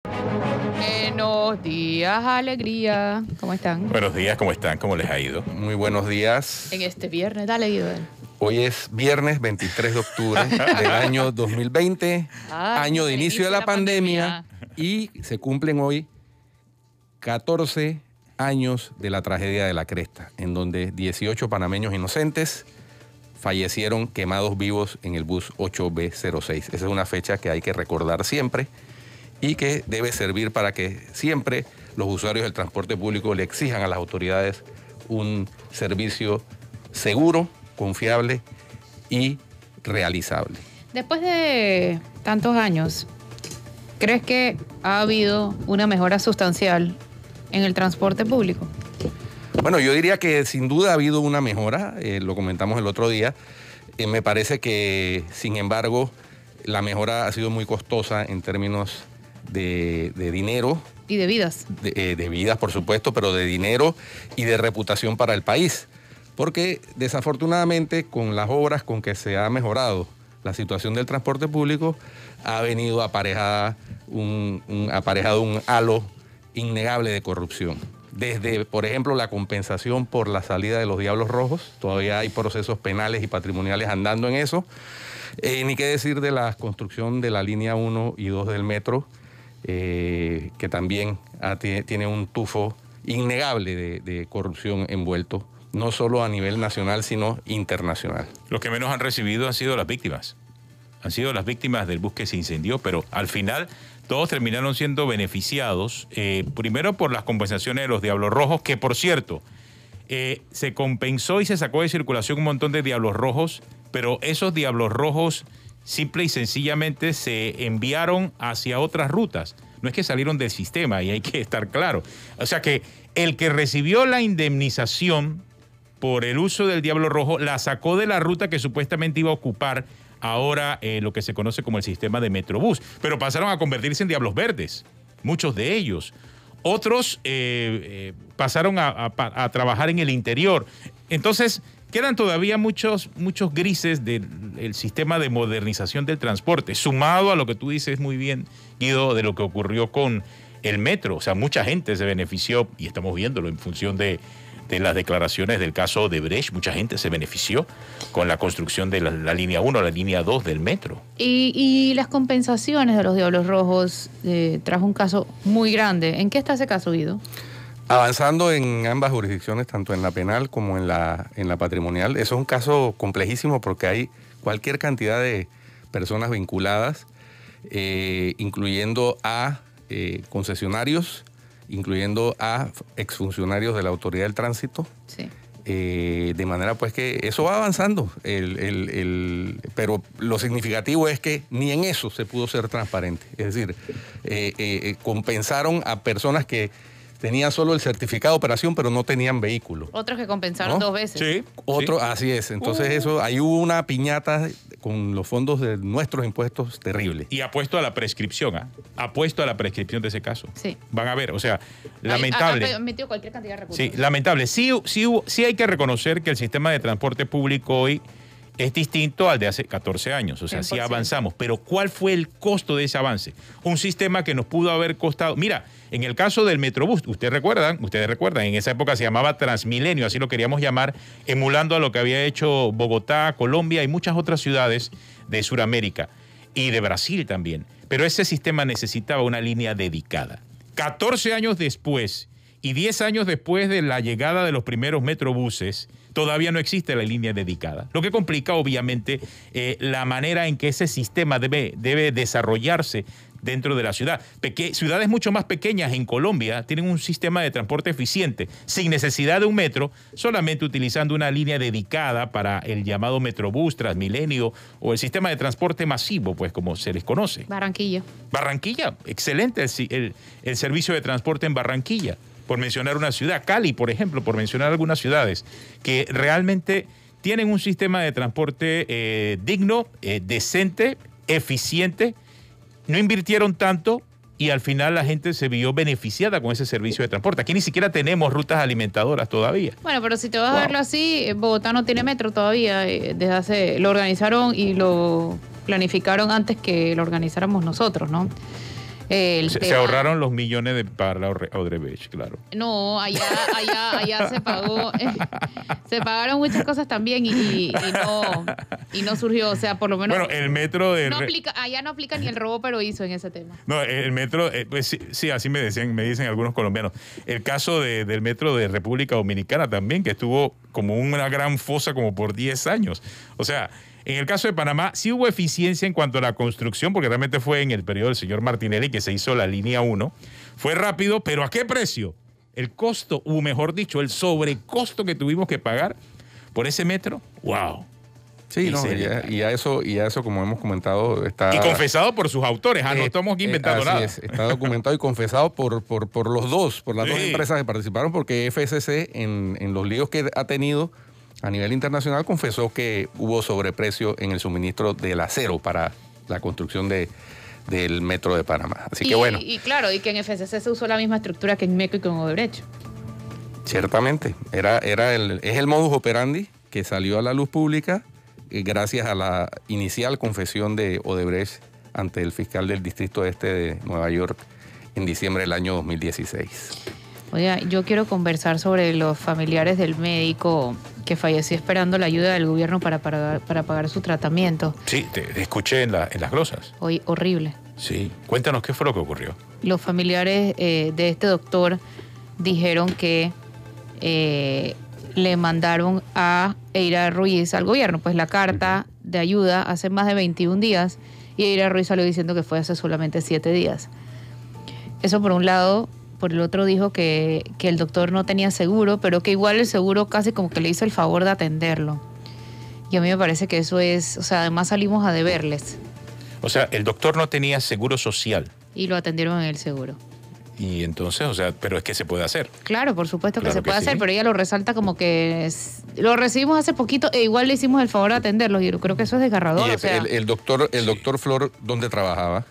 Buenos días, alegría. ¿Cómo están? Buenos días, ¿cómo están? ¿Cómo les ha ido? Muy buenos días. En este viernes, dale, Guido. Hoy es viernes 23 de octubre del año 2020, año de inicio de la pandemia, y se cumplen hoy 14 años de la tragedia de La Cresta, en donde 18 panameños inocentes fallecieron quemados vivos en el bus 8B06. Esa es una fecha que hay que recordar siempre y que debe servir para que siempre los usuarios del transporte público le exijan a las autoridades un servicio seguro, confiable y realizable. Después de tantos años, ¿crees que ha habido una mejora sustancial en el transporte público? Bueno, yo diría que sin duda ha habido una mejora, lo comentamos el otro día. Me parece que, sin embargo, la mejora ha sido muy costosa en términos de dinero. Y de vidas. De vidas, por supuesto, pero de dinero y de reputación para el país. Porque desafortunadamente con las obras con que se ha mejorado la situación del transporte público, ha venido aparejado un halo innegable de corrupción. Desde, por ejemplo, la compensación por la salida de los Diablos Rojos, todavía hay procesos penales y patrimoniales andando en eso. Ni qué decir de la construcción de la línea 1 y 2 del metro, que también tiene un tufo innegable de corrupción envuelto, no solo a nivel nacional, sino internacional. Los que menos han recibido han sido las víctimas. Han sido las víctimas del bus que se incendió, pero al final todos terminaron siendo beneficiados, primero por las compensaciones de los Diablos Rojos, que por cierto, se compensó y se sacó de circulación un montón de Diablos Rojos, pero esos Diablos Rojos simple y sencillamente se enviaron hacia otras rutas. No es que salieron del sistema, y hay que estar claro. O sea que el que recibió la indemnización por el uso del Diablo Rojo la sacó de la ruta que supuestamente iba a ocupar ahora lo que se conoce como el sistema de Metrobús, pero pasaron a convertirse en Diablos Verdes, muchos de ellos. Otros pasaron a trabajar en el interior. Entonces, quedan todavía muchos grises del sistema de modernización del transporte, sumado a lo que tú dices muy bien, Guido, de lo que ocurrió con el metro. O sea, mucha gente se benefició, y estamos viéndolo en función de las declaraciones del caso Odebrecht. Mucha gente se benefició con la construcción de la línea 1, la línea 2 del metro. Y las compensaciones de los Diablos Rojos trajo un caso muy grande. ¿En qué está ese caso, Guido? Avanzando en ambas jurisdicciones, tanto en la penal como en la patrimonial. Eso es un caso complejísimo porque hay cualquier cantidad de personas vinculadas, incluyendo a concesionarios, incluyendo a exfuncionarios de la Autoridad del Tránsito. Sí. De manera pues que eso va avanzando, pero lo significativo es que ni en eso se pudo ser transparente. Es decir, compensaron a personas que tenían solo el certificado de operación, pero no tenían vehículo. Otros que compensaron, ¿no?, 2 veces. Sí. Otro, sí. Así es. Entonces eso, ahí hubo una piñata con los fondos de nuestros impuestos terrible. Y apuesto a la prescripción, apuesto a la prescripción de ese caso. Sí. Van a ver, o sea, lamentable. Han metido cualquier cantidad de recursos. Sí, lamentable. Sí hay que reconocer que el sistema de transporte público hoy es distinto al de hace 14 años. O sea, 100%. Sí avanzamos. Pero ¿cuál fue el costo de ese avance? Un sistema que nos pudo haber costado... Mira, en el caso del Metrobús, ustedes recuerdan, en esa época se llamaba Transmilenio, así lo queríamos llamar, emulando a lo que había hecho Bogotá, Colombia y muchas otras ciudades de Sudamérica y de Brasil también. Pero ese sistema necesitaba una línea dedicada. 14 años después y 10 años después de la llegada de los primeros Metrobuses, todavía no existe la línea dedicada, lo que complica obviamente la manera en que ese sistema debe desarrollarse dentro de la ciudad. Ciudades mucho más pequeñas en Colombia tienen un sistema de transporte eficiente, sin necesidad de un metro, solamente utilizando una línea dedicada para el llamado Metrobús, Transmilenio o el sistema de transporte masivo, pues como se les conoce. Barranquilla, excelente el servicio de transporte en Barranquilla, por mencionar una ciudad. Cali, por ejemplo, por mencionar algunas ciudades que realmente tienen un sistema de transporte digno, decente, eficiente. No invirtieron tanto y al final la gente se vio beneficiada con ese servicio de transporte. Aquí ni siquiera tenemos rutas alimentadoras todavía. Bueno, pero si te vas a verlo así, Bogotá no tiene metro todavía. Lo organizaron y lo planificaron antes que lo organizáramos nosotros, ¿no? Se ahorraron los millones de para la Odebrecht, claro. No, allá se pagó, se pagaron muchas cosas también y no surgió, o sea, por lo menos. Bueno, el metro de... allá no aplica ni el robo, pero hizo en ese tema. No, el metro, pues sí, así me dicen algunos colombianos. El caso del metro de República Dominicana también, que estuvo como una gran fosa como por 10 años. O sea, en el caso de Panamá sí hubo eficiencia en cuanto a la construcción, porque realmente fue en el periodo del señor Martinelli que se hizo la línea 1. Fue rápido, pero ¿a qué precio? El costo, o mejor dicho, el sobrecosto que tuvimos que pagar por ese metro, ¡wow! Sí, no, y a eso, como hemos comentado, está... Y confesado por sus autores, no estamos aquí inventando nada. Está documentado y confesado por los dos, por las dos empresas que participaron, porque FCC en los líos que ha tenido a nivel internacional confesó que hubo sobreprecio en el suministro del acero para la construcción del metro de Panamá. Así que bueno. Y claro, y que en FCC se usó la misma estructura que en MECO y con Odebrecht. Ciertamente, es el modus operandi que salió a la luz pública gracias a la inicial confesión de Odebrecht ante el fiscal del Distrito Este de Nueva York en diciembre del año 2016. Oiga, yo quiero conversar sobre los familiares del médico que falleció esperando la ayuda del gobierno para pagar su tratamiento. Sí, te escuché en las glosas. Hoy, horrible. Sí, cuéntanos qué fue lo que ocurrió. Los familiares de este doctor dijeron que le mandaron a Eira Ruiz al gobierno, pues la carta de ayuda hace más de 21 días y Eira Ruiz salió diciendo que fue hace solamente 7 días. Eso por un lado. Por el otro dijo que el doctor no tenía seguro, pero que igual el seguro casi como que le hizo el favor de atenderlo. Y a mí me parece que eso es, o sea, además salimos a deberles. O sea, el doctor no tenía seguro social. Y lo atendieron en el seguro. Y entonces, o sea, pero es que se puede hacer. Claro, por supuesto que Claro se puede que sí. hacer, pero ella lo resalta como que lo recibimos hace poquito e igual le hicimos el favor de atenderlos. Y yo creo que eso es desgarrador. Y o sea, el doctor Flor, ¿dónde trabajaba?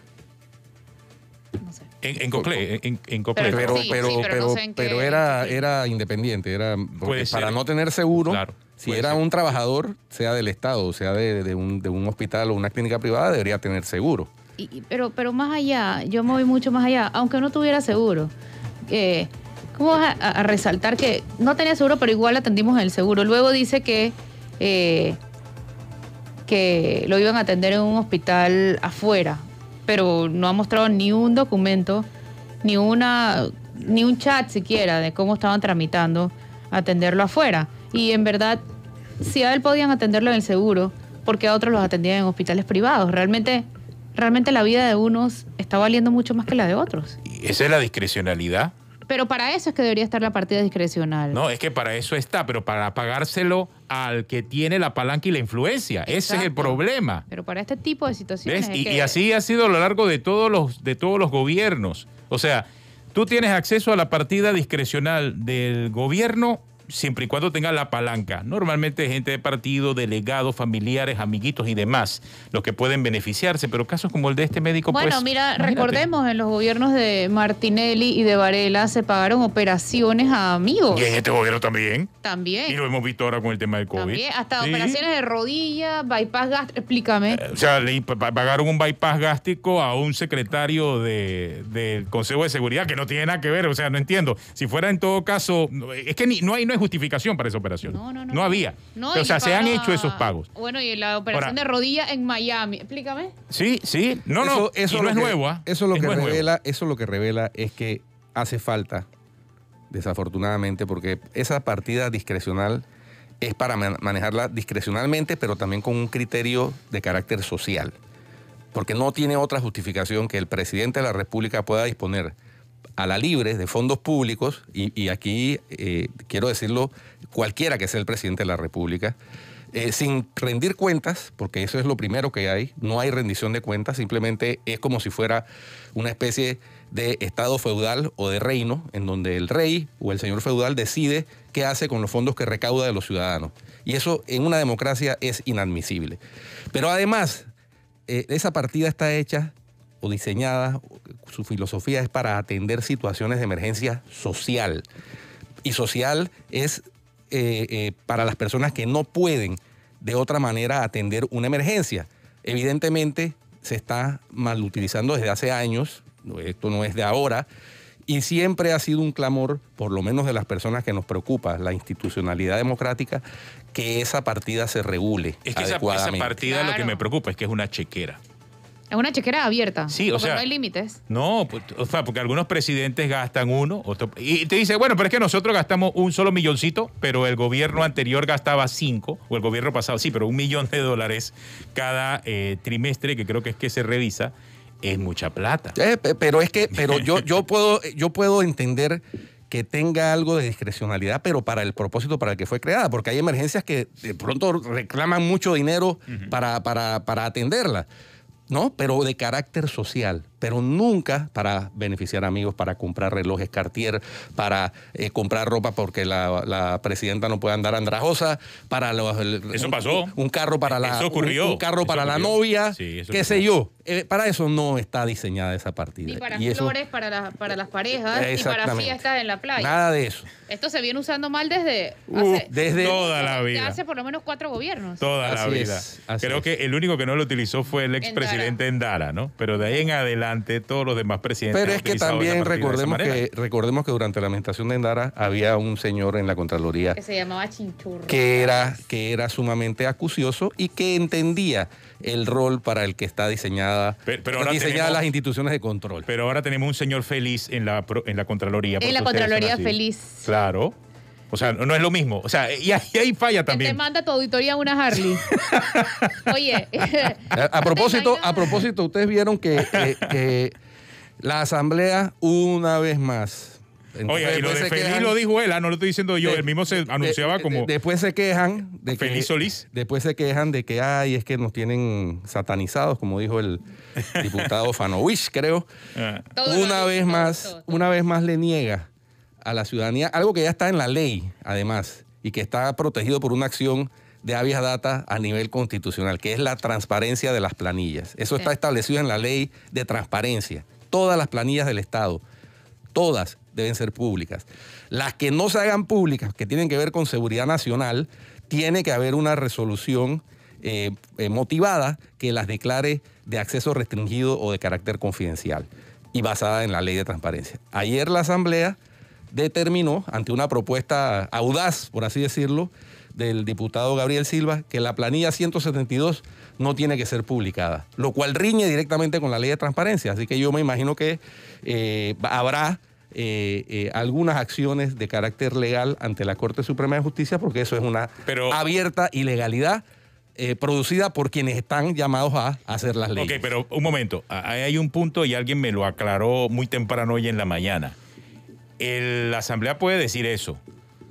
no sé. En Coclé, en Coclé. Pero era independiente, porque para no tener seguro, claro, si era un trabajador, sea del Estado, sea de un hospital o una clínica privada, debería tener seguro. Pero más allá, yo me voy mucho más allá, aunque no tuviera seguro. ¿Cómo vas a resaltar que no tenía seguro, pero igual atendimos en el seguro? Luego dice que lo iban a atender en un hospital afuera, pero no ha mostrado ni un documento, ni un chat siquiera de cómo estaban tramitando atenderlo afuera. Y en verdad, si a él podían atenderlo en el seguro, ¿por qué a otros los atendían en hospitales privados? Realmente la vida de unos está valiendo mucho más que la de otros. Esa es la discrecionalidad. Pero para eso es que debería estar la partida discrecional. No, es que para eso está, pero para pagárselo al que tiene la palanca y la influencia. Exacto. Ese es el problema. Pero para este tipo de situaciones... ¿Ves? Y así ha sido a lo largo de todos los gobiernos. O sea, tú tienes acceso a la partida discrecional del gobierno siempre y cuando tenga la palanca. Normalmente gente de partido, delegados, familiares, amiguitos y demás, los que pueden beneficiarse, pero casos como el de este médico, bueno, pues... mira, imagínate. Recordemos, en los gobiernos de Martinelli y de Varela se pagaron operaciones a amigos. Y en este gobierno también. También. Y lo hemos visto ahora con el tema del COVID. También, hasta Sí. operaciones de rodilla, bypass gástrico, explícame. O sea, le pagaron un bypass gástrico a un secretario del Consejo de Seguridad que no tiene nada que ver. O sea, no entiendo. Si fuera en todo caso, es que no hay justificación para esa operación. No había. No, o sea, y se han para- hecho esos pagos. Bueno, y la operación Ahora- de rodilla en Miami, explícame. Sí. No, Eso y no es que- nuevo. ¿Ah? Eso lo que No es nuevo. revela es que hace falta, desafortunadamente, porque esa partida discrecional es para manejarla discrecionalmente, pero también con un criterio de carácter social. Porque no tiene otra justificación que el presidente de la República pueda disponer a la libre de fondos públicos, y aquí quiero decirlo, cualquiera que sea el presidente de la República, sin rendir cuentas, porque eso es lo primero que hay, no hay rendición de cuentas, simplemente es como si fuera una especie de estado feudal o de reino, en donde el rey o el señor feudal decide qué hace con los fondos que recauda de los ciudadanos. Y eso en una democracia es inadmisible. Pero además, esa partida está hecha o diseñada, su filosofía es para atender situaciones de emergencia social. Y social es para las personas que no pueden de otra manera atender una emergencia. Evidentemente se está mal utilizando desde hace años, esto no es de ahora, y siempre ha sido un clamor, por lo menos de las personas que nos preocupa, la institucionalidad democrática, que esa partida se regule Es que esa adecuadamente. partida lo que Claro. me preocupa es que es una chequera. Es una chequera abierta. Sí, o porque sea, no hay límites. No, pues, o sea, porque algunos presidentes gastan uno, y te dice, bueno, pero es que nosotros gastamos un solo milloncito, pero el gobierno anterior gastaba 5, o el gobierno pasado, sí, pero $1.000.000 cada trimestre, que creo que es que se revisa, es mucha plata. Pero yo puedo entender que tenga algo de discrecionalidad, pero para el propósito para el que fue creada, porque hay emergencias que de pronto reclaman mucho dinero para atenderlas, ¿no? Pero de carácter social, pero nunca para beneficiar amigos, para comprar relojes Cartier, para comprar ropa porque la presidenta no puede andar andrajosa, para Eso pasó. un carro para la Eso ocurrió. un carro para Eso la ocurrió. novia, Sí, eso qué sé yo. Para eso no está diseñada esa partida. Ni para Y eso- flores, para las parejas, ni para Exactamente. fiestas en la playa. Nada de eso. Esto se viene usando mal desde Desde Toda la ya vida. hace por lo menos 4 gobiernos. Toda la Así vida. es, así Creo es. que el único que no lo utilizó fue el expresidente Endara, ¿no? Pero de ahí en adelante todos los demás presidentes Pero han es que utilizado también esa partida de esa manera. recordemos que durante la administración de Endara había un señor en la Contraloría Que se llamaba Chinchurro. que era sumamente acucioso y que entendía el rol para el que está diseñada Pero ahora diseñadas tenemos- las instituciones de control. Pero ahora tenemos un señor feliz en la Contraloría. En la porque ustedes son Contraloría así. feliz. Claro. O sea, no es lo mismo. O sea, y ahí falla Que te también. manda tu auditoría a una Harley. Oye. A propósito, ustedes vieron que la Asamblea una vez más. Oye, y lo después de se feliz quejan- lo dijo él, no lo estoy diciendo yo. Él mismo se anunciaba como después se quejan de que Feliz Solís. Después se quejan de que ay, es que nos tienen satanizados, como dijo el diputado Fanovich, creo. Ah, Todo Una lo vez dijo, más, todo. una vez más le niega a la ciudadanía algo que ya está en la ley, además, y que está protegido por una acción de habeas data a nivel constitucional, que es la transparencia de las planillas. Eso Sí. está establecido en la ley de transparencia. Todas las planillas del Estado, todas deben ser públicas. Las que no se hagan públicas, que tienen que ver con seguridad nacional, tiene que haber una resolución motivada que las declare de acceso restringido o de carácter confidencial y basada en la ley de transparencia. Ayer la Asamblea determinó, ante una propuesta audaz, por así decirlo, del diputado Gabriel Silva, que la planilla 172 no tiene que ser publicada, lo cual riñe directamente con la ley de transparencia. Así que yo me imagino que habrá algunas acciones de carácter legal ante la Corte Suprema de Justicia, porque eso es una Pero- abierta ilegalidad producida por quienes están llamados a hacer las leyes. Ok, pero un momento. Ahí hay un punto y alguien me lo aclaró muy temprano hoy en la mañana. La Asamblea puede decir eso,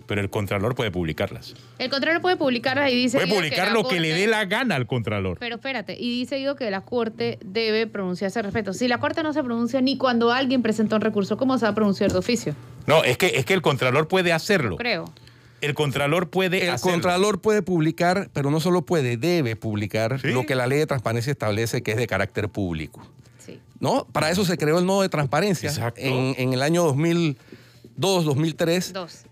pero el Contralor puede publicarlas. El Contralor puede publicarlas y dice. Puede Guido, publicar la lo que le Corte- dé la gana al Contralor. Pero espérate, y dice Guido que la Corte debe pronunciarse al respecto. Si la Corte no se pronuncia ni cuando alguien presenta un recurso, ¿cómo se va a pronunciar de oficio? No, es que el Contralor puede hacerlo. Creo. El Contralor puede El hacerlo. Contralor puede publicar, pero no solo puede, debe publicar Sí. lo que la ley de transparencia establece que es de carácter público. Sí. ¿No? Para eso se creó el nodo de transparencia Exacto. en el año 2002, 2003, Dos.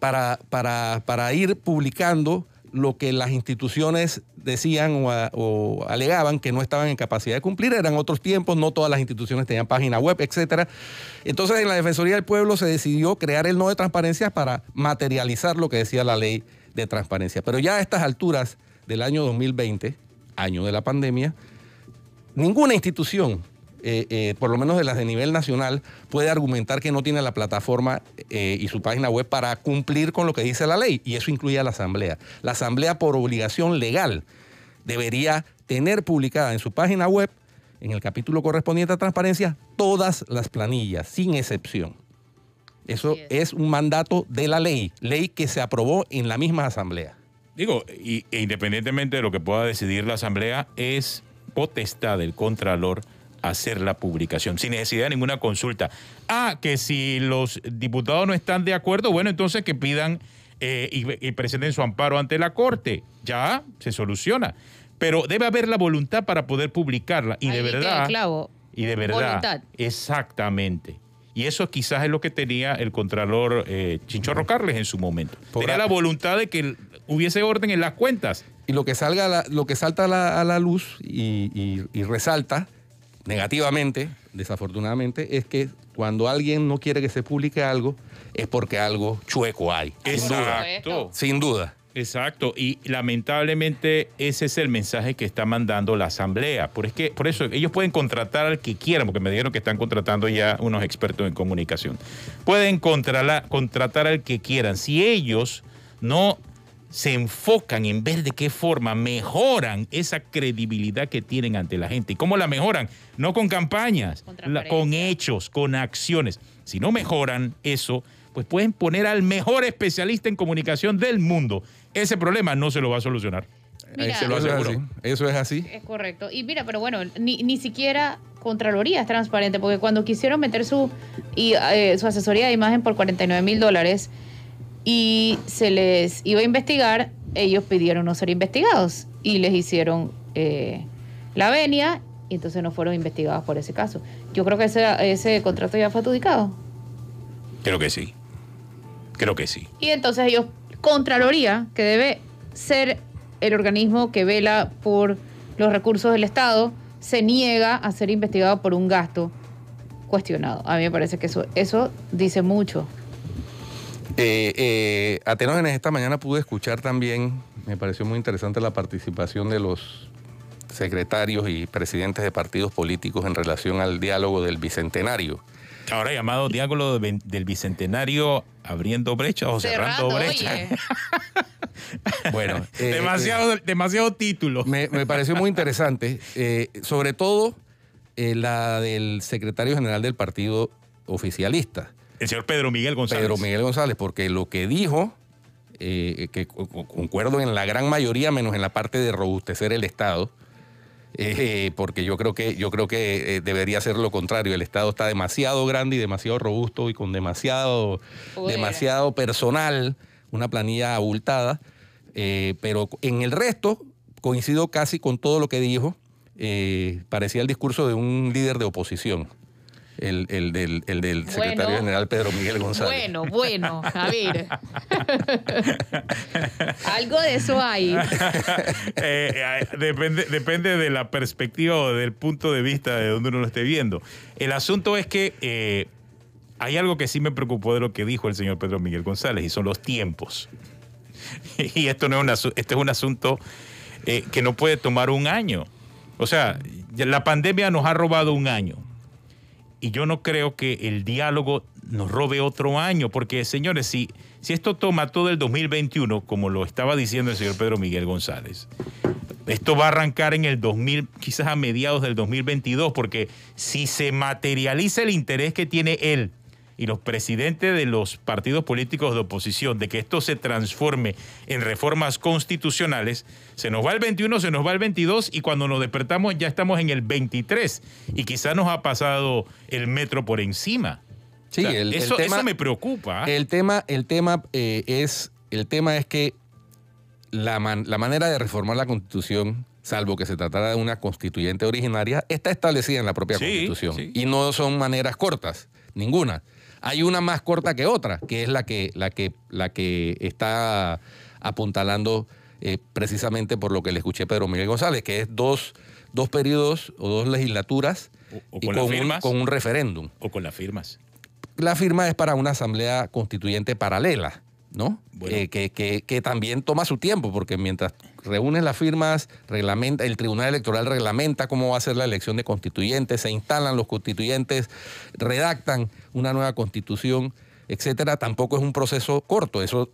para ir publicando lo que las instituciones decían o alegaban que no estaban en capacidad de cumplir. Eran otros tiempos, no todas las instituciones tenían página web, etcétera. Entonces, en la Defensoría del Pueblo se decidió crear el nodo de transparencia para materializar lo que decía la ley de transparencia. Pero ya a estas alturas del año 2020, año de la pandemia, ninguna institución, por lo menos de las de nivel nacional, puede argumentar que no tiene la plataforma y su página web para cumplir con lo que dice la ley, y eso incluye a la Asamblea. La Asamblea, por obligación legal, debería tener publicada en su página web, en el capítulo correspondiente a transparencia, todas las planillas, sin excepción. Eso Así es. es un mandato de la ley que se aprobó en la misma Asamblea. Digo, e independientemente de lo que pueda decidir la Asamblea, es potestad del Contralor hacer la publicación, sin necesidad de ninguna consulta. Que si los diputados no están de acuerdo, bueno, entonces que pidan y presenten su amparo ante la Corte. Ya se soluciona. Pero debe haber la voluntad para poder publicarla. Y Ahí de queda el verdad. clavo. Y de verdad. Voluntad. Exactamente. Y eso quizás es lo que tenía el Contralor Chinchorro Carles en su momento. Tenía la voluntad de que hubiese orden en las cuentas. Y lo que salta a la luz y resalta negativamente, desafortunadamente, es que cuando alguien no quiere que se publique algo, es porque algo chueco hay. Exacto. Sin duda. Exacto, y lamentablemente ese es el mensaje que está mandando la Asamblea. Por eso ellos pueden contratar al que quieran, porque me dijeron que están contratando ya unos expertos en comunicación. Pueden contratar al que quieran. Si ellos no se enfocan en ver de qué forma mejoran esa credibilidad que tienen ante la gente. ¿Y cómo la mejoran? No con campañas, con hechos, con acciones. Si no mejoran eso, pues pueden poner al mejor especialista en comunicación del mundo. Ese problema no se lo va a solucionar. Mira, Se lo aseguro. Eso es así. Es correcto. Y mira, pero bueno, ni siquiera Contraloría es transparente, porque cuando quisieron meter su asesoría de imagen por $49,000 y se les iba a investigar, ellos pidieron no ser investigados y les hicieron la venia y entonces no fueron investigados por ese caso. Yo creo que ese contrato ya fue adjudicado. Creo que sí. Creo que sí. Y entonces ellos, Contraloría, que debe ser el organismo que vela por los recursos del Estado, se niega a ser investigado por un gasto cuestionado. A mí me parece que eso dice mucho. Atenógenes, esta mañana pude escuchar también, me pareció muy interesante la participación de los secretarios y presidentes de partidos políticos en relación al diálogo del Bicentenario. Ahora llamado diálogo del Bicentenario, abriendo brechas o cerrando brechas. Bueno, demasiado título. Me pareció muy interesante, sobre todo la del secretario general del partido oficialista. El señor Pedro Miguel González. Pedro Miguel González, porque lo que dijo, que concuerdo en la gran mayoría, menos en la parte de robustecer el Estado, porque yo creo que debería ser lo contrario. El Estado está demasiado grande y demasiado robusto y con demasiado personal, una planilla abultada, pero en el resto coincido casi con todo lo que dijo. Parecía el discurso de un líder de oposición. El del secretario general Pedro Miguel González. Bueno, Javier. Algo de eso hay. Depende de la perspectiva o del punto de vista de donde uno lo esté viendo. El asunto es que hay algo que sí me preocupó de lo que dijo el señor Pedro Miguel González, y son los tiempos. Y este es un asunto que no puede tomar un año. O sea, la pandemia nos ha robado un año. Y yo no creo que el diálogo nos robe otro año, porque, señores, si esto toma todo el 2021, como lo estaba diciendo el señor Pedro Miguel González, esto va a arrancar en el 2000, quizás a mediados del 2022, porque si se materializa el interés que tiene él y los presidentes de los partidos políticos de oposición de que esto se transforme en reformas constitucionales, se nos va el 21, se nos va el 22 y cuando nos despertamos ya estamos en el 23 y quizás nos ha pasado el metro por encima. Sí, o sea, eso me preocupa. El tema es que la manera de reformar la Constitución, salvo que se tratara de una constituyente originaria, está establecida en la propia Constitución. Sí. Y no son maneras cortas, ninguna. Hay una más corta que otra, que es la que está apuntalando precisamente por lo que le escuché a Pedro Miguel González, que es dos periodos o dos legislaturas o y con con un referéndum. O con las firmas. La firma es para una asamblea constituyente paralela, ¿no? Bueno. Que también toma su tiempo, porque mientras reúnen las firmas, el Tribunal Electoral reglamenta cómo va a ser la elección de constituyentes, se instalan los constituyentes, redactan una nueva constitución, etcétera. Tampoco es un proceso corto. Eso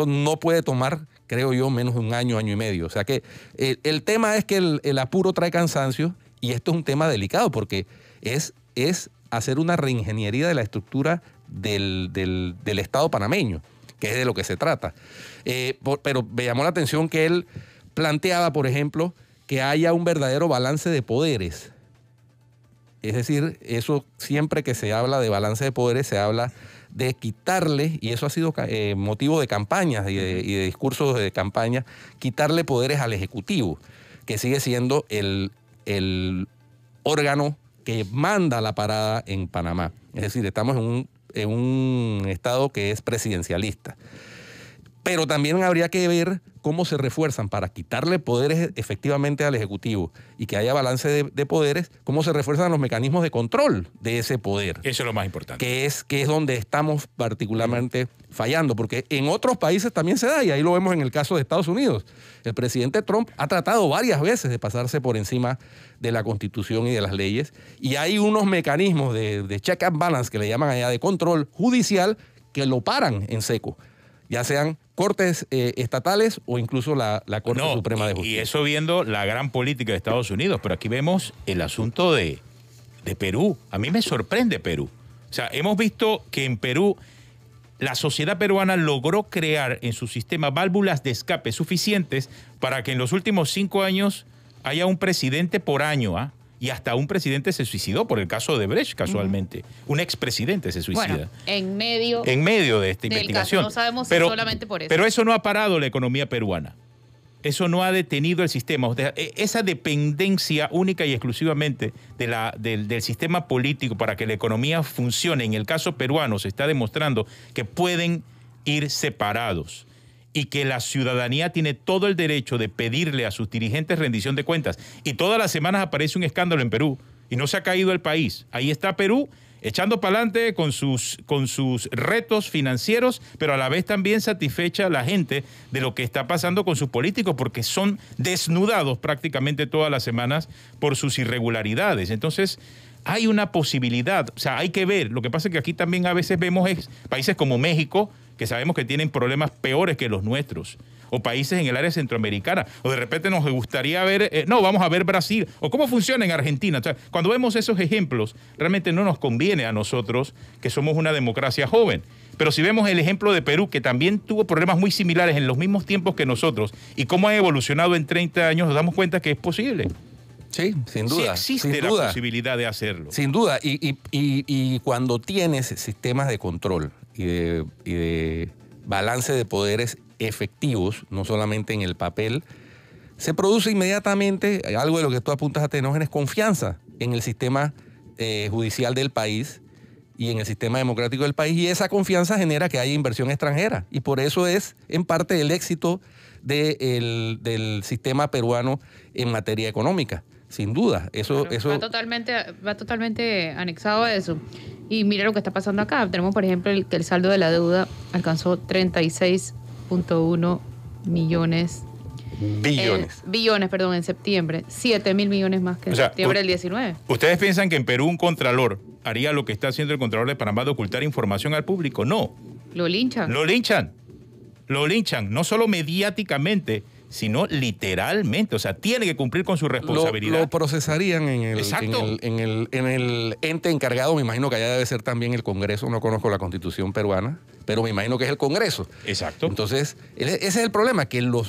no puede tomar, creo yo, menos de un año, año y medio. O sea que el tema es que el apuro trae cansancio, y esto es un tema delicado porque es hacer una reingeniería de la estructura del Estado panameño, que es de lo que se trata. Pero me llamó la atención que él planteaba, por ejemplo, que haya un verdadero balance de poderes. Es decir, eso siempre que se habla de balance de poderes, se habla de quitarle, y eso ha sido motivo de campañas y de discursos de campaña, quitarle poderes al Ejecutivo, que sigue siendo el órgano que manda la parada en Panamá. Es decir, estamos en un estado que es presidencialista. Pero también habría que ver cómo se refuerzan para quitarle poderes efectivamente al Ejecutivo y que haya balance de poderes, cómo se refuerzan los mecanismos de control de ese poder. Eso es lo más importante. Que es donde estamos particularmente fallando, porque en otros países también se da, y ahí lo vemos en el caso de Estados Unidos. El presidente Trump ha tratado varias veces de pasarse por encima de la Constitución y de las leyes, y hay unos mecanismos de check and balance, que le llaman allá, de control judicial, que lo paran en seco, ya sean cortes estatales o incluso la Corte Suprema de Justicia. Y eso viendo la gran política de Estados Unidos, pero aquí vemos el asunto de Perú. A mí me sorprende Perú. O sea, hemos visto que en Perú la sociedad peruana logró crear en su sistema válvulas de escape suficientes para que en los últimos 5 años haya un presidente por año, ¿ah? Y hasta un presidente se suicidó por el caso de Brecht, casualmente. Un expresidente se suicida. Bueno, en medio de esta investigación. Caso. No sabemos si solamente por eso. Pero eso no ha parado la economía peruana. Eso no ha detenido el sistema. O sea, esa dependencia única y exclusivamente del sistema político para que la economía funcione, en el caso peruano se está demostrando que pueden ir separados y que la ciudadanía tiene todo el derecho de pedirle a sus dirigentes rendición de cuentas. Y todas las semanas aparece un escándalo en Perú y no se ha caído el país. Ahí está Perú echando para adelante con sus retos financieros, pero a la vez también satisfecha la gente de lo que está pasando con sus políticos, porque son desnudados prácticamente todas las semanas por sus irregularidades. Entonces, hay una posibilidad, o sea, hay que ver. Lo que pasa es que aquí también a veces vemos países como México, que sabemos que tienen problemas peores que los nuestros, o países en el área centroamericana, o de repente nos gustaría ver, vamos a ver Brasil, o cómo funciona en Argentina. O sea, cuando vemos esos ejemplos, realmente no nos conviene a nosotros, que somos una democracia joven. Pero si vemos el ejemplo de Perú, que también tuvo problemas muy similares en los mismos tiempos que nosotros, y cómo ha evolucionado en 30 años, nos damos cuenta que es posible. Sí, sin duda. Sí existe la posibilidad de hacerlo. Sin duda. Y cuando tienes sistemas de control y de balance de poderes efectivos, no solamente en el papel, se produce inmediatamente algo de lo que tú apuntas a Tenógenes, confianza en el sistema judicial del país y en el sistema democrático del país, y esa confianza genera que haya inversión extranjera, y por eso es en parte el éxito del sistema peruano en materia económica. Sin duda, eso va totalmente anexado a eso. Y mira lo que está pasando acá. Tenemos, por ejemplo, que el saldo de la deuda alcanzó 36.1 millones. Billones, en septiembre. 7.000 millones más que en septiembre del 19. ¿Ustedes piensan que en Perú un contralor haría lo que está haciendo el contralor de Panamá de ocultar información al público? No. Lo linchan. Lo linchan, no solo mediáticamente, sino literalmente. O sea, tiene que cumplir con su responsabilidad. Lo procesarían en el ente encargado. Me imagino que allá debe ser también el Congreso. No conozco la Constitución peruana, pero me imagino que es el Congreso. Exacto. Entonces, ese es el problema, que lo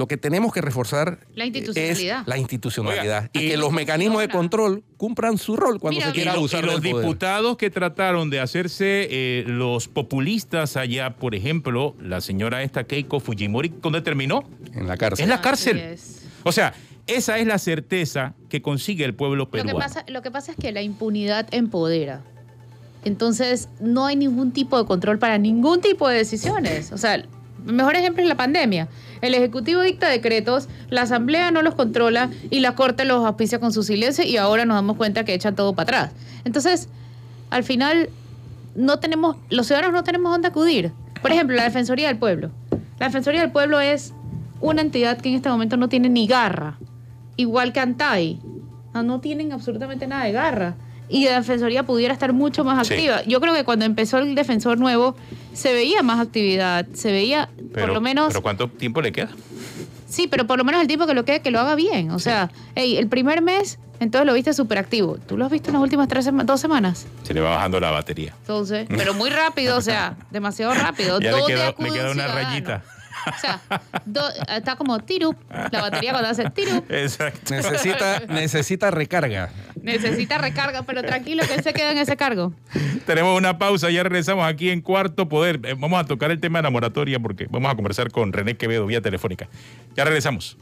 que tenemos que reforzar es la institucionalidad. Oiga, y que los mecanismos de control cumplan su rol cuando se quiera abusar del poder. Y los diputados que trataron de hacerse los populistas allá, por ejemplo, la señora Keiko Fujimori, ¿dónde terminó? En la cárcel. En la cárcel. O sea, esa es la certeza que consigue el pueblo peruano. Lo que pasa es que la impunidad empodera. Entonces, no hay ningún tipo de control para ningún tipo de decisiones. O sea, el mejor ejemplo es la pandemia. El Ejecutivo dicta decretos, la Asamblea no los controla y la Corte los auspicia con su silencio, y ahora nos damos cuenta que echan todo para atrás. Entonces, al final, los ciudadanos no tenemos dónde acudir. Por ejemplo, la Defensoría del Pueblo. La Defensoría del Pueblo es una entidad que en este momento no tiene ni garra, igual que ANTAI. No tienen absolutamente nada de garra. Y la Defensoría pudiera estar mucho más activa. Yo creo que cuando empezó el defensor nuevo se veía más actividad, se veía por lo menos... ¿Pero cuánto tiempo le queda? Sí, pero por lo menos el tiempo que lo quede, que lo haga bien. O sea, el primer mes, entonces lo viste súper activo. ¿Tú lo has visto en las últimas 2 semanas? Se le va bajando la batería. Entonces, pero muy rápido, o sea, demasiado rápido. Ya le queda una rayita. O sea, está como tirup, la batería cuando hace tirup. Exacto. Necesita recarga. Necesita recarga, pero tranquilo que él se queda en ese cargo. Tenemos una pausa, ya regresamos aquí en Cuarto Poder. Vamos a tocar el tema de la moratoria porque vamos a conversar con René Quevedo vía telefónica. Ya regresamos.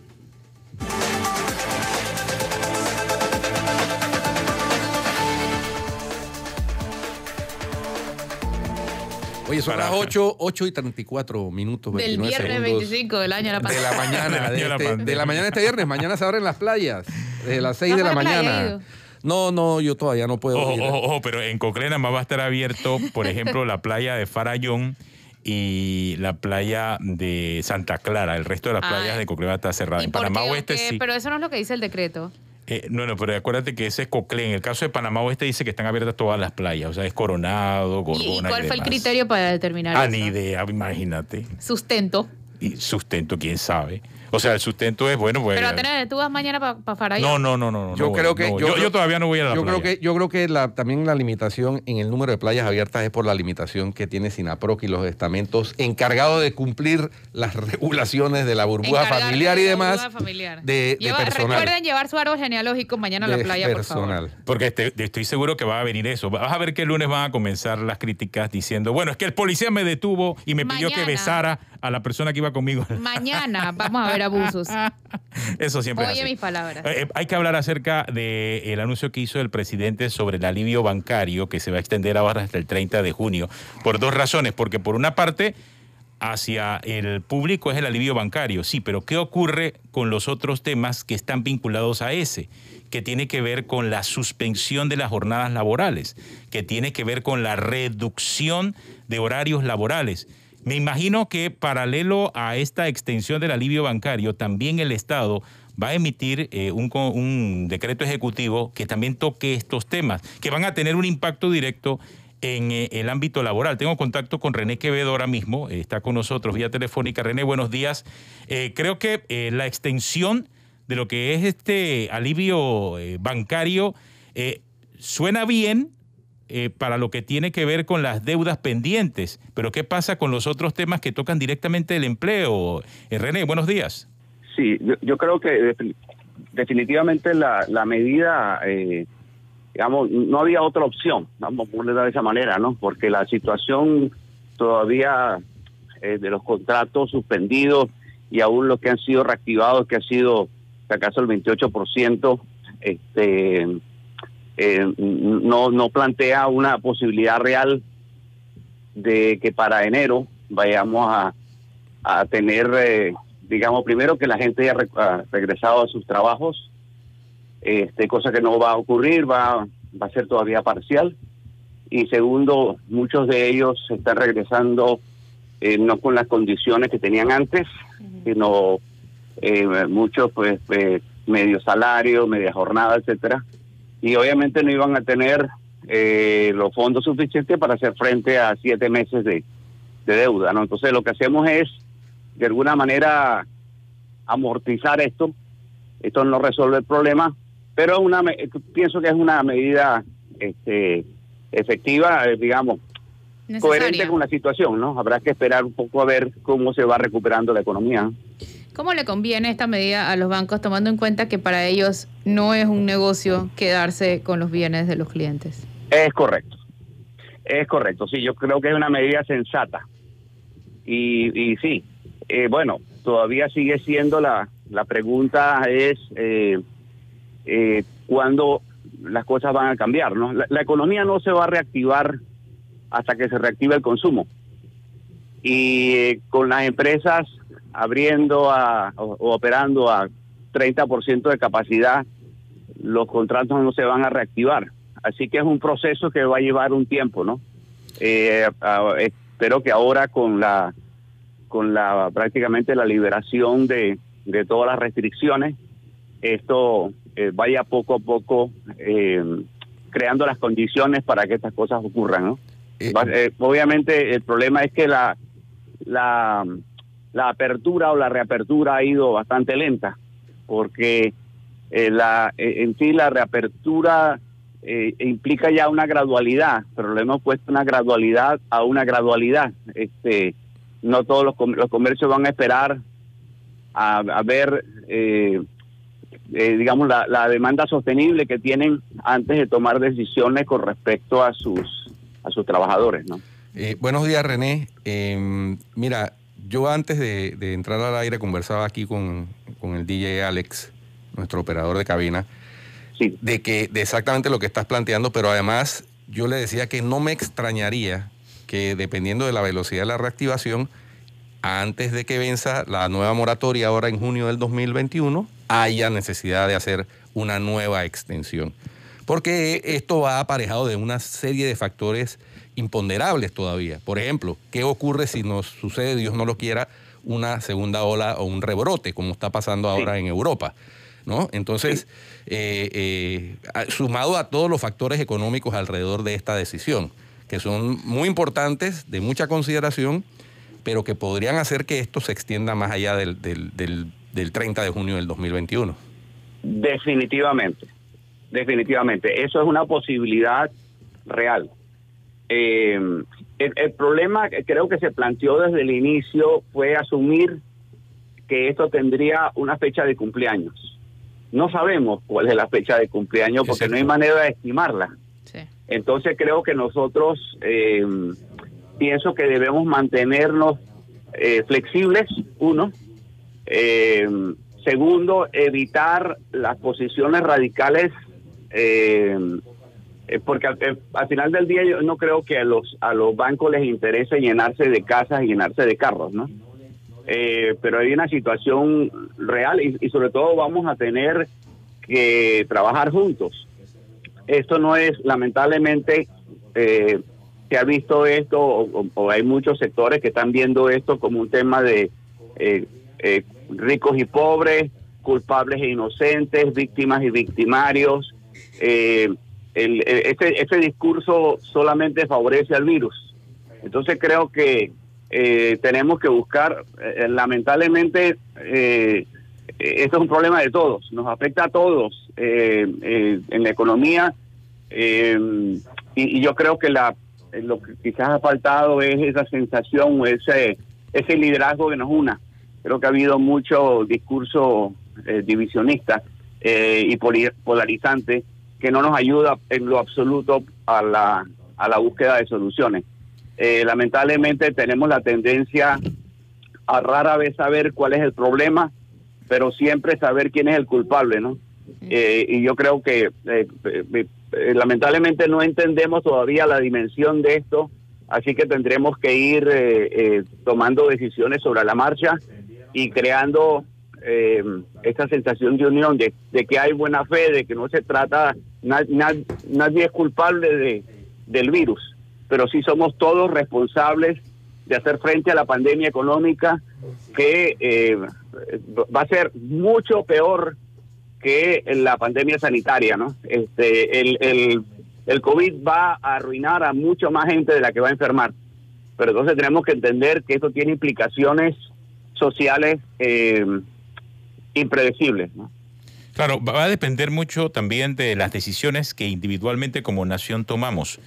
Oye, son las 8:34 del viernes 25 del año de la de la mañana, de la mañana de este viernes. Mañana se abren las playas, desde las 6 de la mañana. No, yo todavía no puedo ir. Ojo, pero en Coclé más va a estar abierto, por ejemplo, la playa de Farallón y la playa de Santa Clara. El resto de las playas de Coclé va a estar cerrada. En Panamá Oeste sí. Pero eso no es lo que dice el decreto. No, pero acuérdate que ese es Coclé. En el caso de Panamá Oeste dice que están abiertas todas las playas. O sea, es Coronado, Gorgona. ¿Y cuál fue el criterio para determinar eso? Ni idea, imagínate. Sustento. Y sustento, quién sabe. O sea, el sustento es bueno, pues. Pero tú vas mañana para Farallón. No. Yo todavía no voy a la playa. Yo creo que también la limitación en el número de playas abiertas es por la limitación que tiene Sinaproc y los estamentos encargados de cumplir las regulaciones de la burbuja familiar y demás. De personal. Recuerden llevar su árbol genealógico mañana a la playa, personal. Por favor. Porque estoy seguro que va a venir eso. Vas a ver que el lunes van a comenzar las críticas diciendo, bueno, es que el policía me detuvo y me pidió que besara a la persona que iba conmigo. Mañana vamos a ver abusos. Eso siempre. Oye, mis palabras. Hay que hablar acerca del anuncio que hizo el presidente sobre el alivio bancario que se va a extender ahora hasta el 30 de junio. Por dos razones. Porque por una parte, hacia el público es el alivio bancario. Sí, pero ¿qué ocurre con los otros temas que están vinculados a ese? Que tiene que ver con la suspensión de las jornadas laborales, que tiene que ver con la reducción de horarios laborales. Me imagino que paralelo a esta extensión del alivio bancario, también el Estado va a emitir un decreto ejecutivo que también toque estos temas, que van a tener un impacto directo en el ámbito laboral. Tengo contacto con René Quevedo ahora mismo, está con nosotros vía telefónica. René, buenos días. Creo que la extensión de lo que es este alivio bancario suena bien, para lo que tiene que ver con las deudas pendientes. Pero ¿qué pasa con los otros temas que tocan directamente el empleo? René, buenos días. Sí, yo creo que definitivamente la medida, digamos, no había otra opción, vamos a ponerlo de esa manera, ¿no? Porque la situación todavía de los contratos suspendidos y aún los que han sido reactivados, que ha sido, si acaso, el 28%, no plantea una posibilidad real de que para enero vayamos a tener, digamos, primero que la gente haya regresado a sus trabajos, cosa que no va a ocurrir, va a ser todavía parcial, y segundo, muchos de ellos están regresando no con las condiciones que tenían antes, sino muchos pues medio salario, media jornada, etcétera. Y obviamente no iban a tener los fondos suficientes para hacer frente a 7 meses de deuda, ¿no? Entonces lo que hacemos es, de alguna manera, amortizar esto. Esto no resuelve el problema, pero pienso que es una medida efectiva, digamos, necesaria, coherente con la situación, ¿no? Habrá que esperar un poco a ver cómo se va recuperando la economía. ¿Cómo le conviene esta medida a los bancos, tomando en cuenta que para ellos no es un negocio quedarse con los bienes de los clientes? Es correcto, sí, yo creo que es una medida sensata. Y sí, bueno, todavía sigue siendo la pregunta es cuándo las cosas van a cambiar, ¿no? La economía no se va a reactivar hasta que se reactive el consumo. Y con las empresas abriendo o operando a 30% de capacidad, los contratos no se van a reactivar. Así que es un proceso que va a llevar un tiempo, ¿no? Espero que ahora con la prácticamente la liberación de todas las restricciones, esto vaya poco a poco creando las condiciones para que estas cosas ocurran, ¿no? Obviamente el problema es que la apertura o la reapertura ha ido bastante lenta, porque en sí la reapertura implica ya una gradualidad, pero le hemos puesto una gradualidad a una gradualidad. No todos los comercios van a esperar a ver, digamos, la demanda sostenible que tienen antes de tomar decisiones con respecto a sus trabajadores, ¿no? Buenos días, René. Mira, yo antes de entrar al aire conversaba aquí con el DJ Alex, nuestro operador de cabina, sí, de exactamente lo que estás planteando, pero además yo le decía que no me extrañaría que dependiendo de la velocidad de la reactivación, antes de que venza la nueva moratoria ahora en junio del 2021, haya necesidad de hacer una nueva extensión. Porque esto va aparejado de una serie de factores imponderables todavía. Por ejemplo, ¿qué ocurre si nos sucede, Dios no lo quiera, una segunda ola o un rebrote, como está pasando ahora en Europa, ¿no? Entonces, sumado a todos los factores económicos alrededor de esta decisión, que son muy importantes, de mucha consideración, pero que podrían hacer que esto se extienda más allá del 30 de junio del 2021. Definitivamente. Eso es una posibilidad real. El problema que creo que se planteó desde el inicio fue asumir que esto tendría una fecha de cumpleaños. No sabemos cuál es la fecha de cumpleaños porque no hay manera de estimarla. Sí. Entonces creo que nosotros pienso que debemos mantenernos flexibles, uno. Segundo, evitar las posiciones radicales, porque al final del día yo no creo que a los bancos les interese llenarse de casas y llenarse de carros, ¿no? Pero hay una situación real y sobre todo vamos a tener que trabajar juntos. Esto no es, lamentablemente, se ha visto esto o hay muchos sectores que están viendo esto como un tema de ricos y pobres, culpables e inocentes, víctimas y victimarios. Ese discurso solamente favorece al virus. Entonces creo que tenemos que buscar, lamentablemente, esto es un problema de todos, nos afecta a todos en la economía, y yo creo que lo que quizás ha faltado es esa sensación, ese liderazgo que nos una. Creo que ha habido mucho discurso divisionista y polarizante que no nos ayuda en lo absoluto a la búsqueda de soluciones. Lamentablemente tenemos la tendencia a rara vez saber cuál es el problema, pero siempre saber quién es el culpable, ¿no? Y yo creo que lamentablemente no entendemos todavía la dimensión de esto, así que tendremos que ir tomando decisiones sobre la marcha y creando esta sensación de unión, de que hay buena fe, de que no se trata, nadie es culpable del virus, pero sí somos todos responsables de hacer frente a la pandemia económica que va a ser mucho peor que la pandemia sanitaria, ¿no? El COVID va a arruinar a mucha más gente de la que va a enfermar, pero entonces tenemos que entender que esto tiene implicaciones sociales impredecibles, ¿no? Claro, va a depender mucho también de las decisiones que individualmente como nación tomamos.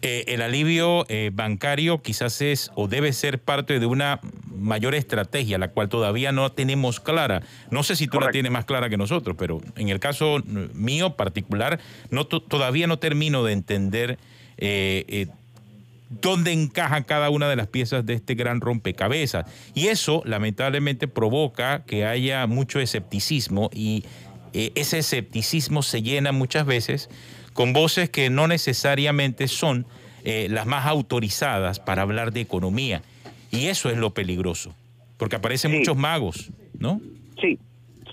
El alivio bancario quizás es o debe ser parte de una mayor estrategia, la cual todavía no tenemos clara. No sé si tú la tienes más clara que nosotros, pero en el caso mío particular, todavía no termino de entender dónde encaja cada una de las piezas de este gran rompecabezas. Y eso, lamentablemente, provoca que haya mucho escepticismo y ese escepticismo se llena muchas veces con voces que no necesariamente son las más autorizadas para hablar de economía. Y eso es lo peligroso, porque aparecen muchos magos, ¿no? Sí.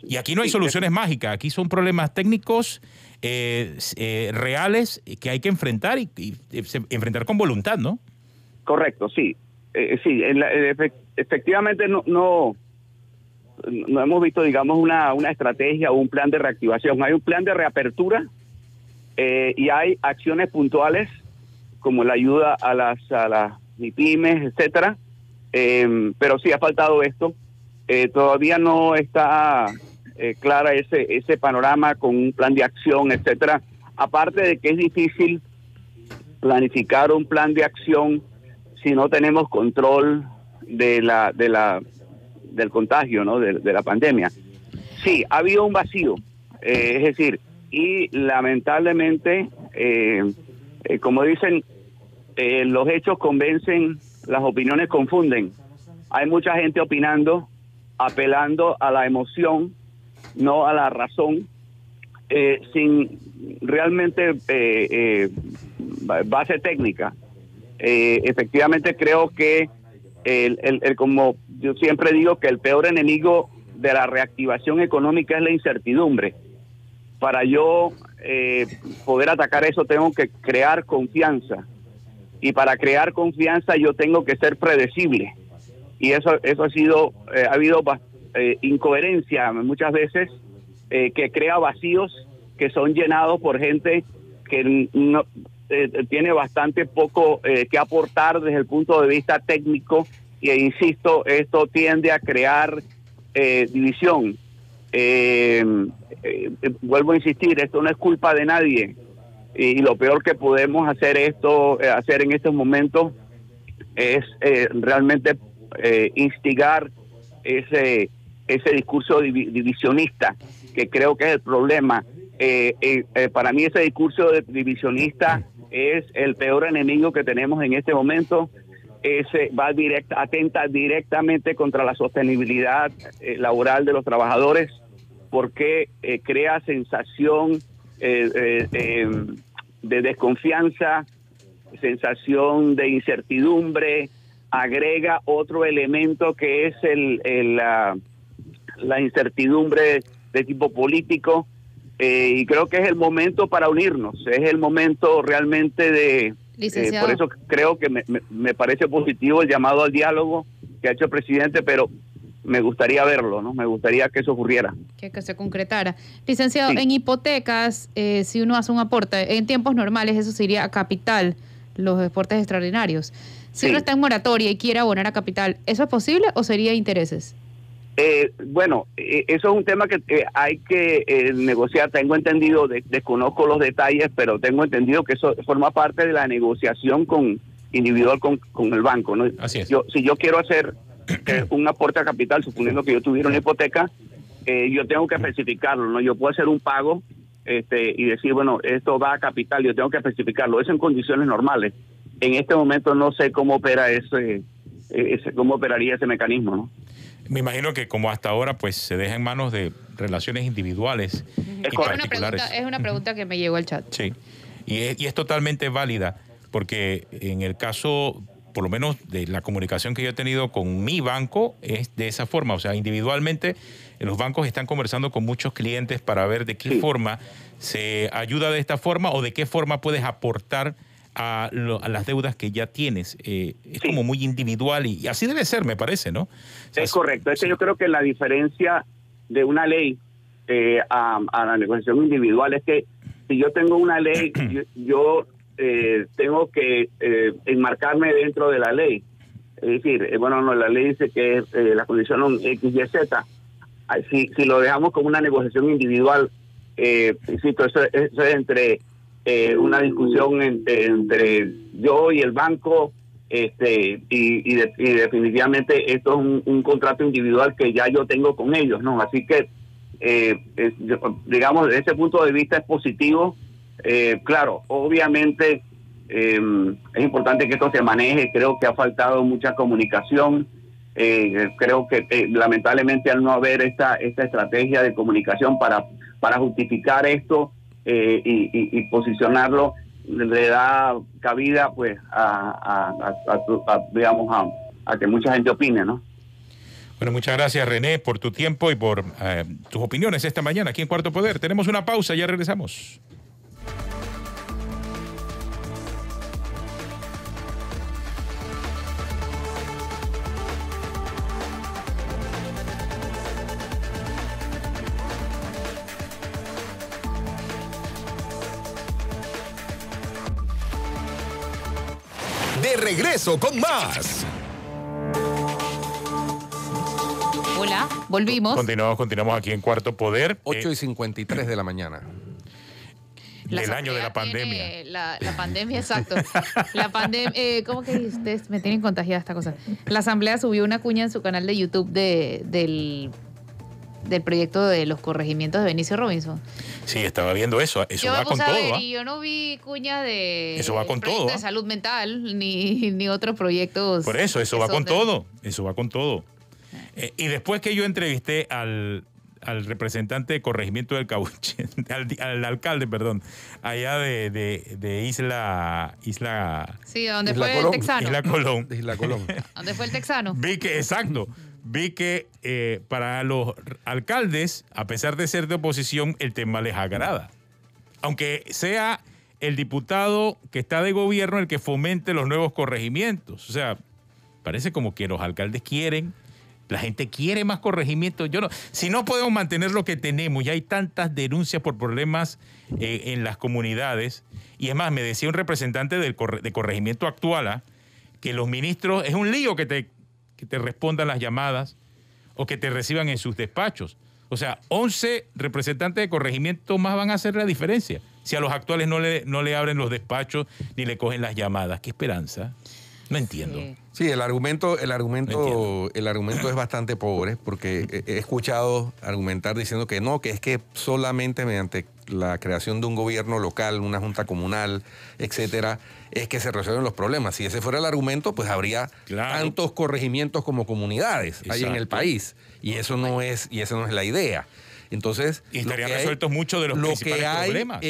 Y aquí no hay soluciones mágicas, aquí son problemas técnicos reales que hay que enfrentar y enfrentar con voluntad, ¿no? Correcto, sí. Sí, efectivamente no hemos visto, digamos, una estrategia o un plan de reactivación. Hay un plan de reapertura y hay acciones puntuales como la ayuda a las MIPYMES, etcétera. Pero sí ha faltado esto. Todavía no está clara ese panorama con un plan de acción, etcétera. Aparte de que es difícil planificar un plan de acción si no tenemos control del contagio, ¿no? De la pandemia. Sí, ha habido un vacío, es decir, y lamentablemente, como dicen, los hechos convencen, las opiniones confunden. Hay mucha gente opinando, apelando a la emoción, no a la razón, sin realmente base técnica. Efectivamente creo que como yo siempre digo, que el peor enemigo de la reactivación económica es la incertidumbre. Para yo poder atacar eso tengo que crear confianza, y para crear confianza yo tengo que ser predecible, y eso ha sido ha habido incoherencia muchas veces, que crea vacíos que son llenados por gente que no tiene bastante poco que aportar desde el punto de vista técnico, y insisto, esto tiende a crear división. Vuelvo a insistir, esto no es culpa de nadie, y lo peor que podemos hacer en estos momentos es realmente instigar ese discurso divisionista, que creo que es el problema. Para mí ese discurso divisionista es el peor enemigo que tenemos en este momento. Atenta directamente contra la sostenibilidad laboral de los trabajadores, porque crea sensación de desconfianza, sensación de incertidumbre, agrega otro elemento que es la incertidumbre de tipo político, y creo que es el momento para unirnos, es el momento realmente de... por eso creo que me parece positivo el llamado al diálogo que ha hecho el presidente, pero me gustaría verlo, ¿no? Me gustaría que eso ocurriera. Que se concretara. Licenciado, sí. En hipotecas, si uno hace un aporte, en tiempos normales eso se iría a capital, los aportes extraordinarios. Si uno está en moratoria y quiere abonar a capital, ¿eso es posible o sería intereses? Bueno, eso es un tema que hay que negociar. Tengo entendido, desconozco los detalles, pero tengo entendido que eso forma parte de la negociación individual con el banco, ¿no? Así es. Si yo quiero hacer un aporte a capital, suponiendo que yo tuviera una hipoteca, yo tengo que especificarlo, ¿no? Yo puedo hacer un pago y decir, bueno, esto va a capital, yo tengo que especificarlo. Eso en condiciones normales. En este momento no sé cómo opera cómo operaría ese mecanismo, ¿no? Me imagino que como hasta ahora pues se deja en manos de relaciones individuales y particulares. Es una pregunta que me llegó al chat. Sí, y es totalmente válida, porque en el caso, por lo menos de la comunicación que yo he tenido con mi banco, es de esa forma. O sea, individualmente los bancos están conversando con muchos clientes para ver de qué forma se ayuda de esta forma, o de qué forma puedes aportar a las deudas que ya tienes. Es como muy individual, y así debe ser, me parece, ¿no? O sea, es correcto. Es que yo creo que la diferencia de una ley a la negociación individual es que si yo tengo una ley, yo tengo que enmarcarme dentro de la ley. Es decir, la ley dice que la condición X, Y, Z. Si lo dejamos como una negociación individual, insisto, eso es entre una discusión entre yo y el banco, y definitivamente esto es un contrato individual que ya yo tengo con ellos, ¿no? Así que digamos, desde ese punto de vista es positivo. Claro, obviamente es importante que esto se maneje. Creo que ha faltado mucha comunicación. Creo que lamentablemente, al no haber esta estrategia de comunicación para justificar esto y posicionarlo, le da cabida pues digamos a que mucha gente opine, ¿no? Bueno, muchas gracias, René, por tu tiempo y por tus opiniones esta mañana aquí en Cuarto Poder. Tenemos una pausa, ya regresamos. De regreso con más. Hola, volvimos. Continuamos aquí en Cuarto Poder. 8:53 de la mañana. Del año de la pandemia. La pandemia, exacto. La pandemia, ¿cómo que ustedes me tienen contagiada esta cosa? La Asamblea subió una cuña en su canal de YouTube del proyecto de los corregimientos de Benicio Robinson. Sí, estaba viendo eso. Eso va con todo. Y yo no vi cuña de... Eso va con todo. De salud mental, ni otros proyectos. Por eso va con todo. Eso va con todo. Y después que yo entrevisté al al representante de corregimiento del Cauche, al alcalde, perdón, allá de Isla... Sí, ¿dónde Isla fue Colón. el texano? Isla Colón. De Isla Colón. ¿Dónde fue el texano? Vi que para los alcaldes, a pesar de ser de oposición, el tema les agrada. Aunque sea el diputado que está de gobierno el que fomente los nuevos corregimientos. O sea, parece como que los alcaldes quieren, la gente quiere más corregimientos. Si no podemos mantener lo que tenemos, ya hay tantas denuncias por problemas en las comunidades. Y es más, me decía un representante de corregimiento actual, que los ministros, es un lío que te respondan las llamadas o que te reciban en sus despachos. O sea, 11 representantes de corregimiento más van a hacer la diferencia. Si a los actuales no le abren los despachos ni le cogen las llamadas. ¿Qué esperanza? No entiendo. Sí, el argumento es bastante pobre, porque he escuchado argumentar diciendo que no, que es que solamente mediante la creación de un gobierno local, una junta comunal, etcétera, es que se resuelven los problemas. Si ese fuera el argumento, pues habría tantos corregimientos como comunidades ahí en el país. Y eso no es la idea. Entonces, y estarían resueltos muchos de los principales problemas.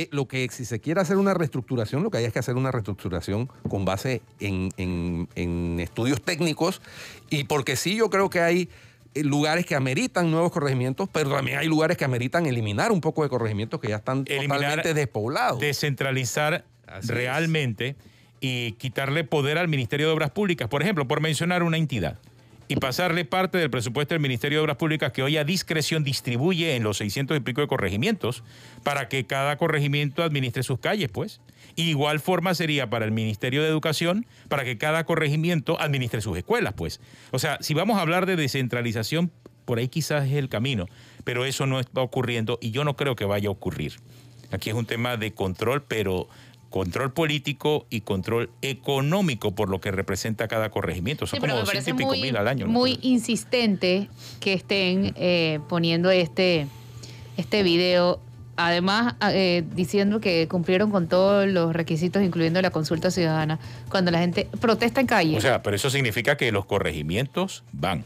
Si se quiere hacer una reestructuración, lo que hay es que hacer una reestructuración con base en estudios técnicos, y porque sí, yo creo que hay lugares que ameritan nuevos corregimientos, pero también hay lugares que ameritan eliminar un poco de corregimientos que ya están totalmente despoblados. Descentralizar realmente y quitarle poder al Ministerio de Obras Públicas, por ejemplo, por mencionar una entidad. Y pasarle parte del presupuesto del Ministerio de Obras Públicas, que hoy a discreción distribuye en los 600 y pico de corregimientos, para que cada corregimiento administre sus calles, pues. Igual forma sería para el Ministerio de Educación, para que cada corregimiento administre sus escuelas, pues. O sea, si vamos a hablar de descentralización, por ahí quizás es el camino, pero eso no está ocurriendo y yo no creo que vaya a ocurrir. Aquí es un tema de control, pero control político y control económico por lo que representa cada corregimiento. Son como 200 y pico mil al año. Muy insistente que estén poniendo este video, además diciendo que cumplieron con todos los requisitos, incluyendo la consulta ciudadana, cuando la gente protesta en calle. O sea, pero eso significa que los corregimientos van.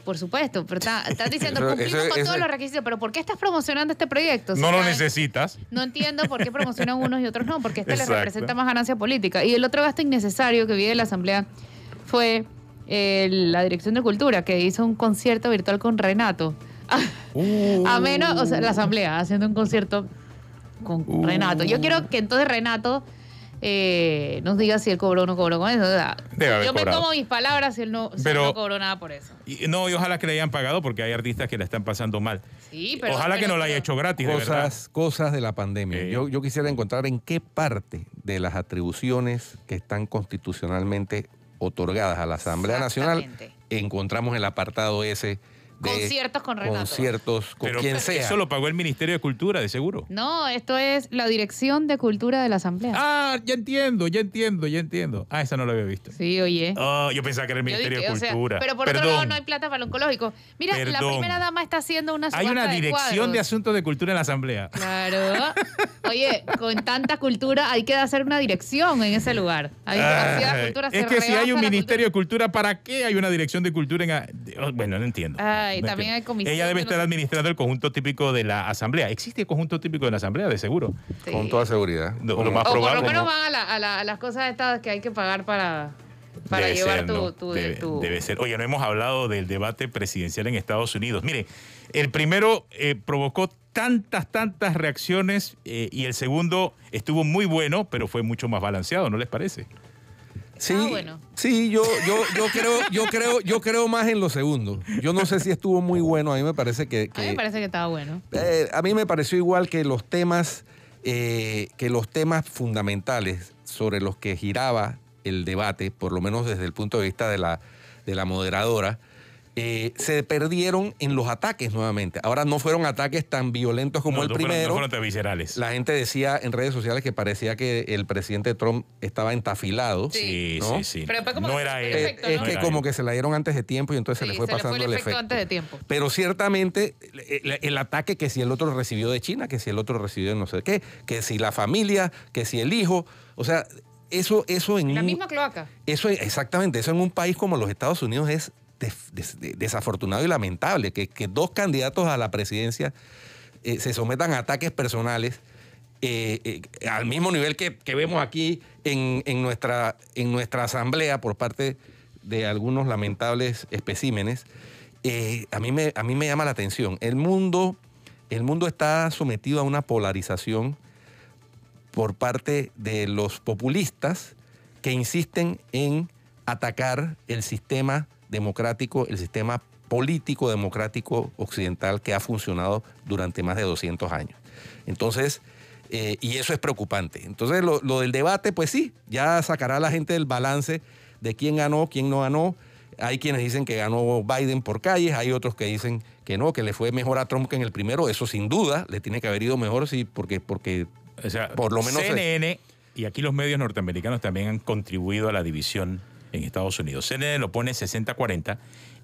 Por supuesto, pero estás diciendo cumplimos con todos los requisitos, pero ¿por qué estás promocionando este proyecto? No lo necesitas. No entiendo por qué promocionan unos y otros no, porque les representa más ganancia política. Y el otro gasto innecesario que vi de la Asamblea fue la Dirección de Cultura, que hizo un concierto virtual con Renato. A menos, o sea, la Asamblea haciendo un concierto con Renato. Yo quiero que entonces Renato nos diga si él cobró o no cobró con eso. O sea, yo me tomo mis palabras si él no cobró nada por eso. Y ojalá que le hayan pagado, porque hay artistas que la están pasando mal. Sí, pero, ojalá que no la haya hecho gratis, de verdad. Cosas de la pandemia. Yo quisiera encontrar en qué parte de las atribuciones que están constitucionalmente otorgadas a la Asamblea Nacional encontramos el apartado ese de conciertos con Renato. Conciertos con quien sea. Eso lo pagó el Ministerio de Cultura, de seguro. No, esto es la Dirección de Cultura de la Asamblea. Ah, ya entiendo. Ah, esa no la había visto. Sí, oye. Oh, yo pensaba que era el Ministerio de Cultura. Pero por otro lado no hay plata para lo oncológico. Mira, la primera dama está haciendo una subasta. Hay una de Dirección cuadros. de Asuntos de Cultura en la Asamblea. Claro. Oye, con tanta cultura hay que hacer una dirección en ese lugar. Es que si hay un Ministerio de Cultura, ¿para qué hay una Dirección de Cultura Bueno, no entiendo. Ay, también hay comisión. Ella debe estar administrando el conjunto típico de la Asamblea. ¿Existe el conjunto típico de la Asamblea? De seguro. Sí. Con toda seguridad. Lo más o probable. por lo menos van a las cosas estas que hay que pagar para llevar tu... Debe ser. Oye, no hemos hablado del debate presidencial en Estados Unidos. Mire, el primero provocó tantas reacciones y el segundo estuvo muy bueno, pero fue mucho más balanceado, ¿no les parece? Sí, sí, yo creo más en lo segundo. Yo no sé si estuvo muy bueno. A mí me parece que a mí me parece que estaba bueno. A mí me pareció igual que los temas fundamentales sobre los que giraba el debate, por lo menos desde el punto de vista de la moderadora, se perdieron en los ataques nuevamente. Ahora no fueron ataques tan violentos como el primero. No fueron tan viscerales. La gente decía en redes sociales que parecía que el presidente Trump estaba entafilado. Sí, ¿no? sí. Pero como no era él. Efecto, es ¿no? que como que se la dieron antes de tiempo y entonces se le fue pasando el efecto. Antes de tiempo. Pero ciertamente el ataque que si el otro recibió de China, que si el otro recibió de no sé qué, que si la familia, que si el hijo, o sea, eso en la misma cloaca. Exactamente, eso en un país como los Estados Unidos es desafortunado y lamentable que dos candidatos a la presidencia se sometan a ataques personales al mismo nivel que vemos aquí en nuestra asamblea por parte de algunos lamentables especímenes. A mí me llama la atención. El mundo está sometido a una polarización por parte de los populistas que insisten en atacar el sistema democrático, el sistema político democrático occidental que ha funcionado durante más de 200 años. Entonces, y eso es preocupante. Entonces, lo del debate, pues sí, ya sacará la gente del balance de quién ganó, quién no ganó. Hay quienes dicen que ganó Biden por calles, hay otros que dicen que no, que le fue mejor a Trump que en el primero. Eso sin duda, le tiene que haber ido mejor, sí, porque O sea, por lo menos CNN y aquí los medios norteamericanos también han contribuido a la división en Estados Unidos. CNN lo pone 60-40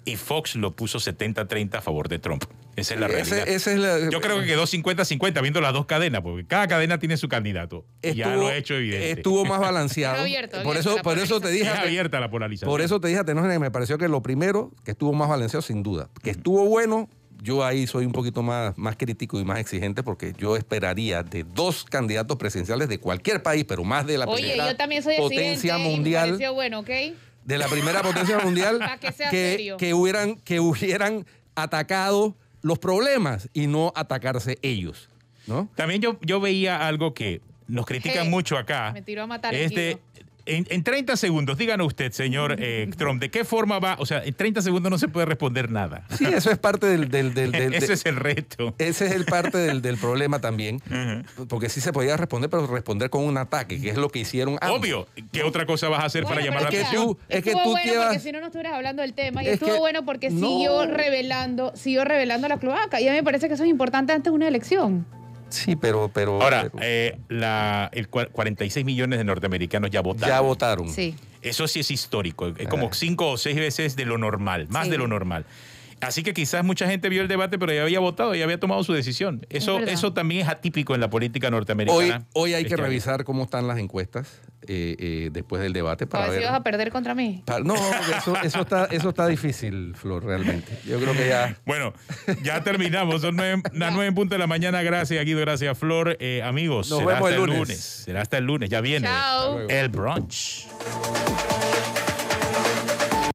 y Fox lo puso 70-30 a favor de Trump. Esa es la realidad. Yo creo que quedó 50-50 viendo las dos cadenas, porque cada cadena tiene su candidato. Ya lo he hecho evidente. Estuvo más balanceado. Abierto, por eso te dije. Es abierta la polarización. Por eso te dije, me pareció que lo primero que estuvo más balanceado, sin duda. Que estuvo bueno. Yo ahí soy un poquito más crítico y más exigente porque yo esperaría de dos candidatos presidenciales de cualquier país, pero más de la primera yo también soy potencia mundial. Me pareció bueno, ¿ok? De la primera potencia mundial que hubieran atacado los problemas y no atacarse ellos, ¿no? También yo veía algo que nos critican mucho acá. Me tiró a matar en 30 segundos, díganos usted, señor Trump, ¿de qué forma va? O sea, en 30 segundos no se puede responder nada. Sí, eso es parte del ese es el reto. Ese es el parte del problema también. Porque sí se podía responder, pero responder con un ataque, que es lo que hicieron ambos. Obvio. ¿Qué otra cosa vas a hacer para llamar la atención? Es que tú bueno porque si no estuvieras hablando del tema. Y estuvo bueno porque siguió revelando la cloaca. Y a mí me parece que eso es importante antes de una elección. Sí, pero... Ahora, 46 millones de norteamericanos ya votaron. Ya votaron. Sí. Eso sí es histórico. Es como 5 o 6 veces de lo normal, más de lo normal. Así que quizás mucha gente vio el debate, pero ya había votado, ya había tomado su decisión. Eso también es atípico en la política norteamericana. Hoy hay que revisar cómo están las encuestas después del debate para ver si vas a perder contra mí. No, eso está difícil, Flor, realmente. Yo creo que ya... Bueno, ya terminamos. Son las 9 en punto de la mañana. Gracias, Guido. Gracias, Flor. Amigos, nos será vemos hasta el lunes. Será hasta el lunes. Ya viene Chao. el brunch.